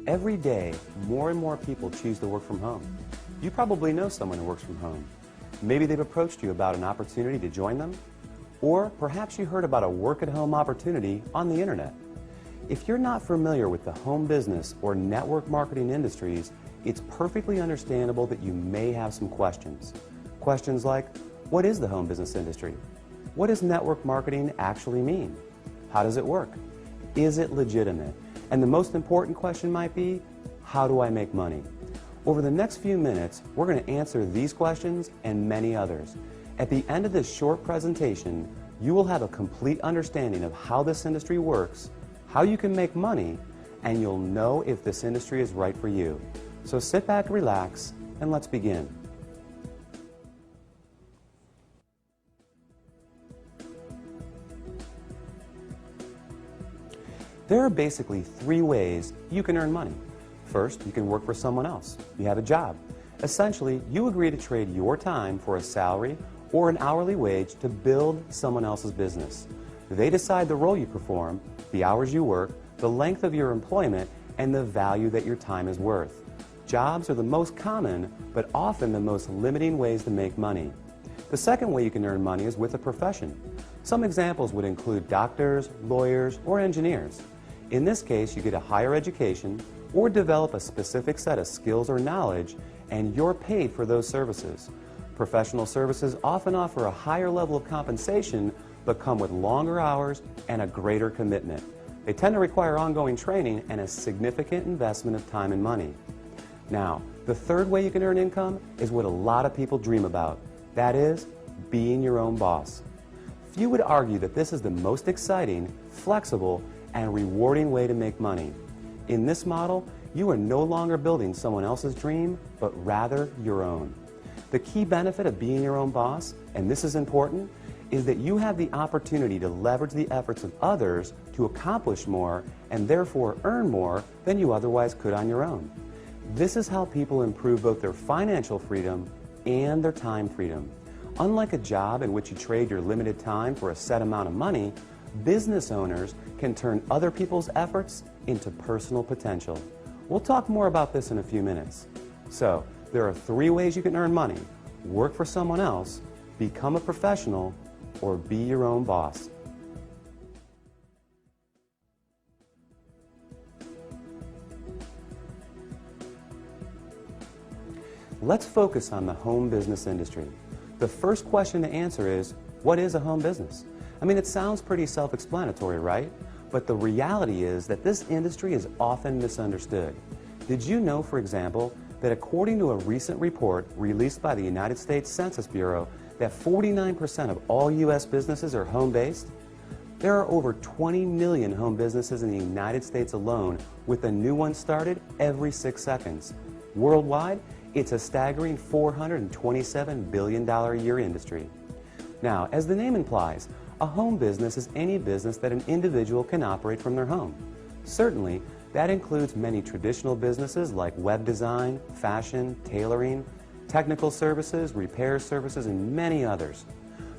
Every day, more and more people choose to work from home. You probably know someone who works from home. Maybe they've approached you about an opportunity to join them, or perhaps you heard about a work-at-home opportunity on the internet. If you're not familiar with the home business or network marketing industries, it's perfectly understandable that you may have some questions. Questions like, what is the home business industry? What does network marketing actually mean? How does it work? Is it legitimate? And the most important question might be, how do I make money? Over the next few minutes, we're going to answer these questions and many others. At the end of this short presentation, you will have a complete understanding of how this industry works, how you can make money, and you'll know if this industry is right for you. So sit back, relax, and let's begin. There are basically three ways you can earn money. First, you can work for someone else. You have a job. Essentially, you agree to trade your time for a salary or an hourly wage to build someone else's business. They decide the role you perform, the hours you work, the length of your employment, and the value that your time is worth. Jobs are the most common, but often the most limiting ways to make money. The second way you can earn money is with a profession. Some examples would include doctors, lawyers, or engineers. In this case, you get a higher education or develop a specific set of skills or knowledge, and you're paid for those services. Professional services often offer a higher level of compensation, but come with longer hours and a greater commitment. They tend to require ongoing training and a significant investment of time and money. Now, the third way you can earn income is what a lot of people dream about. That is, being your own boss. Few would argue that this is the most exciting, flexible, and rewarding way to make money. In this model, you are no longer building someone else's dream, but rather your own. The key benefit of being your own boss, and this is important, is that you have the opportunity to leverage the efforts of others to accomplish more and therefore earn more than you otherwise could on your own. This is how people improve both their financial freedom and their time freedom. Unlike a job in which you trade your limited time for a set amount of money, business owners can turn other people's efforts into personal potential. We'll talk more about this in a few minutes. So, there are three ways you can earn money: work for someone else, become a professional, or be your own boss. Let's focus on the home business industry. The first question to answer is, what is a home business? I mean, it sounds pretty self-explanatory, right? But the reality is that this industry is often misunderstood. Did you know, for example, that according to a recent report released by the United States Census Bureau, that 49% of all U.S. businesses are home-based? There are over 20 million home businesses in the United States alone, with a new one started every 6 seconds. Worldwide, it's a staggering $427 billion a year industry. Now, as the name implies, a home business is any business that an individual can operate from their home. Certainly, that includes many traditional businesses like web design, fashion, tailoring, technical services, repair services, and many others.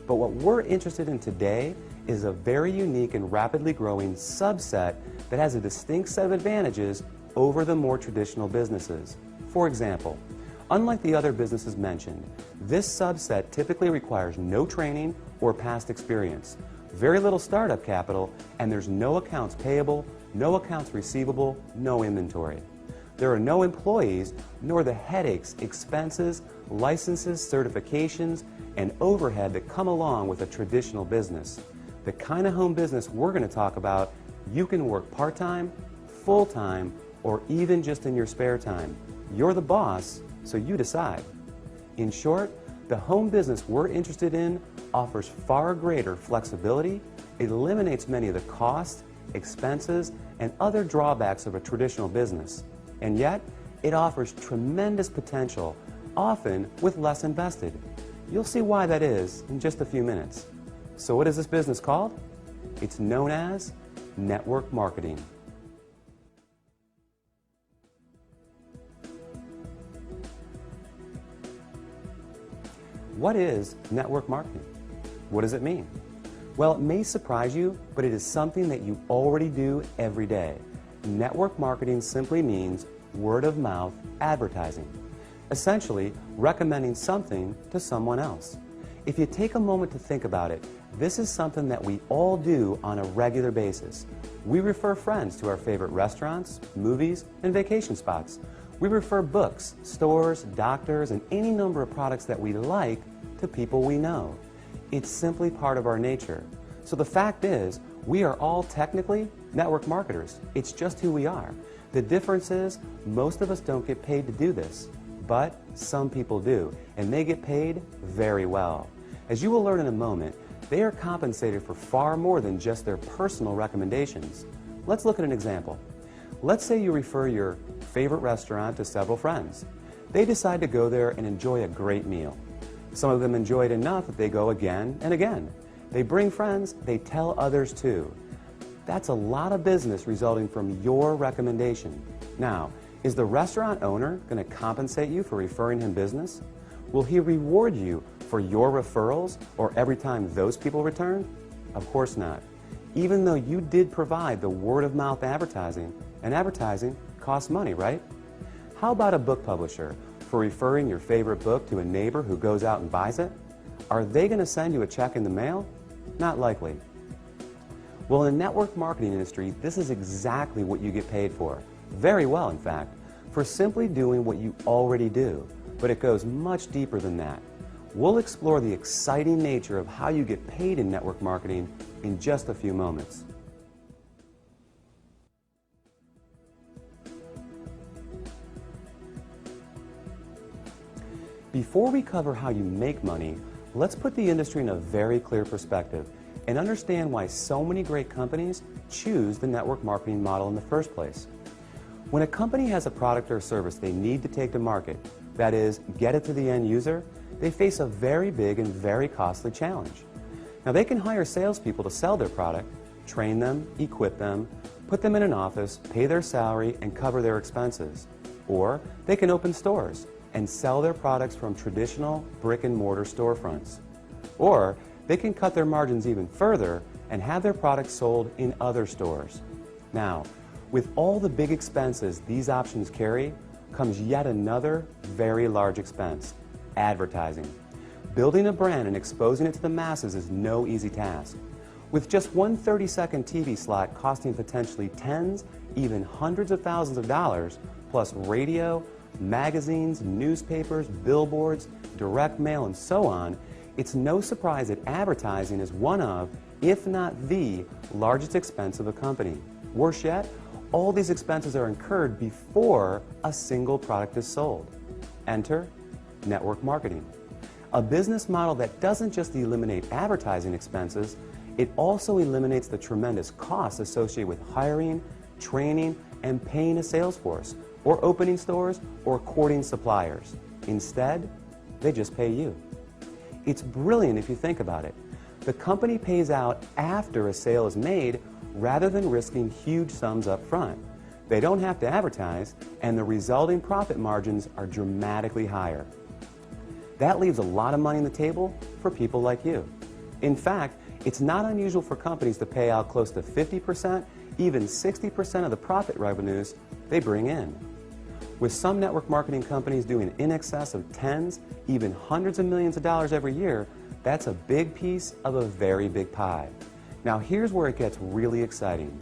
But what we're interested in today is a very unique and rapidly growing subset that has a distinct set of advantages over the more traditional businesses. For example, unlike the other businesses mentioned, this subset typically requires no training or past experience, very little startup capital, and there's no accounts payable, no accounts receivable, no inventory. There are no employees, nor the headaches, expenses, licenses, certifications, and overhead that come along with a traditional business. The kind of home business we're going to talk about, you can work part-time, full-time, or even just in your spare time. You're the boss, so you decide. In short, the home business we're interested in offers far greater flexibility, it eliminates many of the costs, expenses, and other drawbacks of a traditional business. And yet, it offers tremendous potential, often with less invested. You'll see why that is in just a few minutes. So what is this business called? It's known as network marketing. What is network marketing? What does it mean? Well, it may surprise you, but it is something that you already do every day. network marketing simply means word-of-mouth advertising, essentially recommending something to someone else. If you take a moment to think about it, this is something that we all do on a regular basis. We refer friends to our favorite restaurants, movies, and vacation spots. We refer books, stores, doctors, and any number of products that we like to people we know. It's simply part of our nature. So the fact is, we are all technically network marketers. It's just who we are. The difference is, most of us don't get paid to do this, but some people do, and they get paid very well. As you will learn in a moment, they are compensated for far more than just their personal recommendations. Let's look at an example. Let's say you refer your favorite restaurant to several friends. They decide to go there and enjoy a great meal. Some of them enjoy it enough that they go again and again. They bring friends, they tell others too. That's a lot of business resulting from your recommendation. Now, is the restaurant owner going to compensate you for referring him business? Will he reward you for your referrals or every time those people return? Of course not. Even though you did provide the word-of-mouth advertising, and advertising costs money, right? How about a book publisher for referring your favorite book to a neighbor who goes out and buys it? Are they going to send you a check in the mail? Not likely. Well, in the network marketing industry, this is exactly what you get paid for. Very well, in fact, for simply doing what you already do. But it goes much deeper than that. We'll explore the exciting nature of how you get paid in network marketing in just a few moments. Before we cover how you make money, let's put the industry in a very clear perspective and understand why so many great companies choose the network marketing model in the first place. When a company has a product or service they need to take to market, that is, get it to the end user, they face a very big and very costly challenge. Now, they can hire salespeople to sell their product, train them, equip them, put them in an office, pay their salary, and cover their expenses. Or they can open stores and sell their products from traditional brick-and-mortar storefronts. Or they can cut their margins even further and have their products sold in other stores. Now, with all the big expenses these options carry, comes yet another very large expense: advertising. Building a brand and exposing it to the masses is no easy task. With just one 30-second TV slot costing potentially tens, even hundreds of thousands of dollars, plus radio, magazines, newspapers, billboards, direct mail, and so on, it's no surprise that advertising is one of, if not the, largest expense of a company. Worse yet, all these expenses are incurred before a single product is sold. Enter network marketing. A business model that doesn't just eliminate advertising expenses, it also eliminates the tremendous costs associated with hiring, training, and paying a sales force, or opening stores, or courting suppliers. Instead, they just pay you. It's brilliant if you think about it. The company pays out after a sale is made rather than risking huge sums up front. They don't have to advertise, and the resulting profit margins are dramatically higher. That leaves a lot of money on the table for people like you. In fact, it's not unusual for companies to pay out close to 50%, even 60% of the profit revenues they bring in. With some network marketing companies doing in excess of tens, even hundreds of millions of dollars every year, that's a big piece of a very big pie. Now here's where it gets really exciting.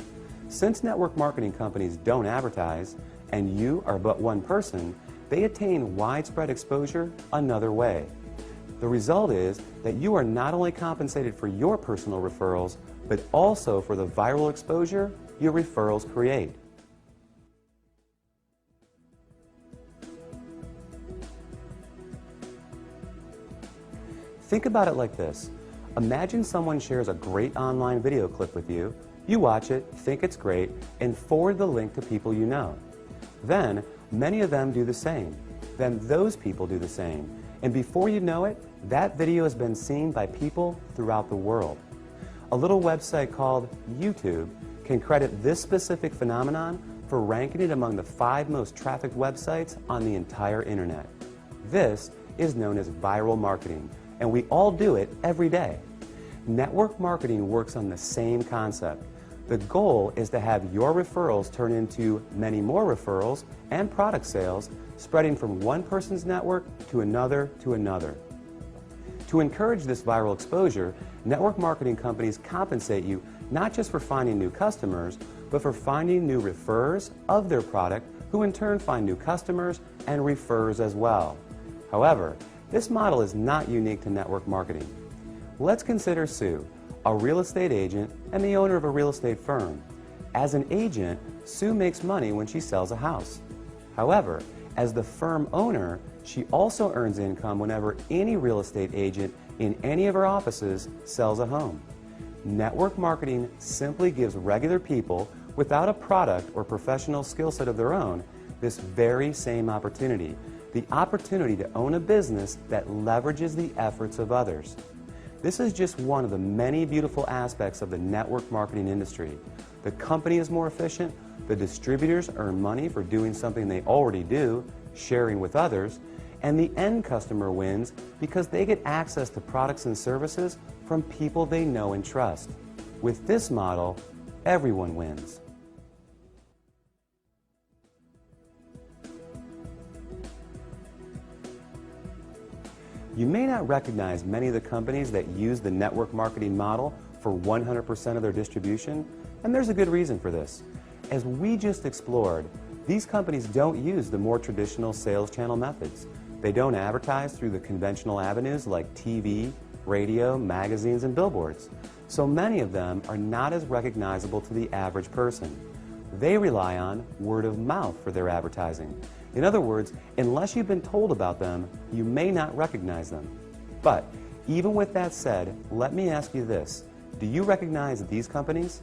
Since network marketing companies don't advertise, and you are but one person, they attain widespread exposure another way. The result is that you are not only compensated for your personal referrals, but also for the viral exposure your referrals create. Think about it like this. Imagine someone shares a great online video clip with you, you watch it, think it's great, and forward the link to people you know. Then, many of them do the same. Then those people do the same. And before you know it, that video has been seen by people throughout the world. A little website called YouTube can credit this specific phenomenon for ranking it among the 5 most trafficked websites on the entire internet. This is known as viral marketing, and we all do it every day. Network marketing works on the same concept. The goal is to have your referrals turn into many more referrals and product sales, spreading from one person's network to another to another. To encourage this viral exposure, network marketing companies compensate you not just for finding new customers, but for finding new referrers of their product, who in turn find new customers and referrers as well. However, this model is not unique to network marketing. Let's consider Sue, a real estate agent and the owner of a real estate firm. As an agent, Sue makes money when she sells a house. However, as the firm owner, she also earns income whenever any real estate agent in any of her offices sells a home. Network marketing simply gives regular people without a product or professional skill set of their own this very same opportunity, the opportunity to own a business that leverages the efforts of others. This is just one of the many beautiful aspects of the network marketing industry. The company is more efficient, the distributors earn money for doing something they already do, sharing with others, and the end customer wins because they get access to products and services from people they know and trust. With this model, everyone wins. You may not recognize many of the companies that use the network marketing model for 100% of their distribution, and there's a good reason for this. As we just explored, these companies don't use the more traditional sales channel methods. They don't advertise through the conventional avenues like TV, radio, magazines, and billboards. So many of them are not as recognizable to the average person. They rely on word of mouth for their advertising. In other words, unless you've been told about them, you may not recognize them. But even with that said, let me ask you this. Do you recognize these companies?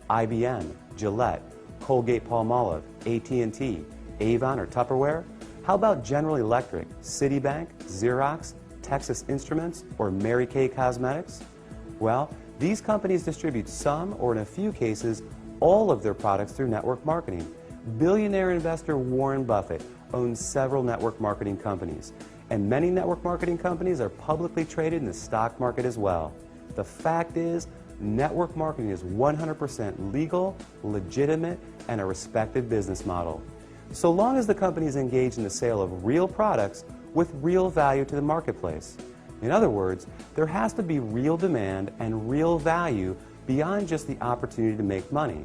IBM, Gillette, Colgate-Palmolive, AT&T, Avon or Tupperware? How about General Electric, Citibank, Xerox, Texas Instruments, or Mary Kay Cosmetics? Well, these companies distribute some, or in a few cases, all of their products through network marketing. Billionaire investor Warren Buffett owns several network marketing companies, and many network marketing companies are publicly traded in the stock market as well. The fact is, network marketing is 100% legal, legitimate, and a respected business model. So long as the company is engaged in the sale of real products with real value to the marketplace. In other words, there has to be real demand and real value beyond just the opportunity to make money.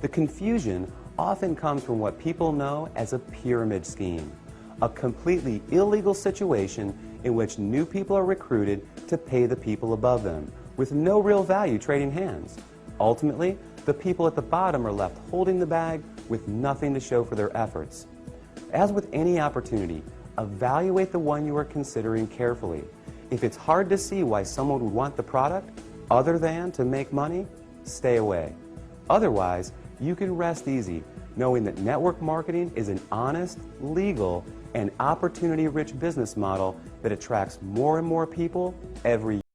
The confusion often comes from what people know as a pyramid scheme, a completely illegal situation in which new people are recruited to pay the people above them, with no real value trading hands. Ultimately, the people at the bottom are left holding the bag with nothing to show for their efforts. As with any opportunity, evaluate the one you are considering carefully. If it's hard to see why someone would want the product other than to make money, stay away. Otherwise, you can rest easy knowing that network marketing is an honest, legal, and opportunity-rich business model that attracts more and more people every year.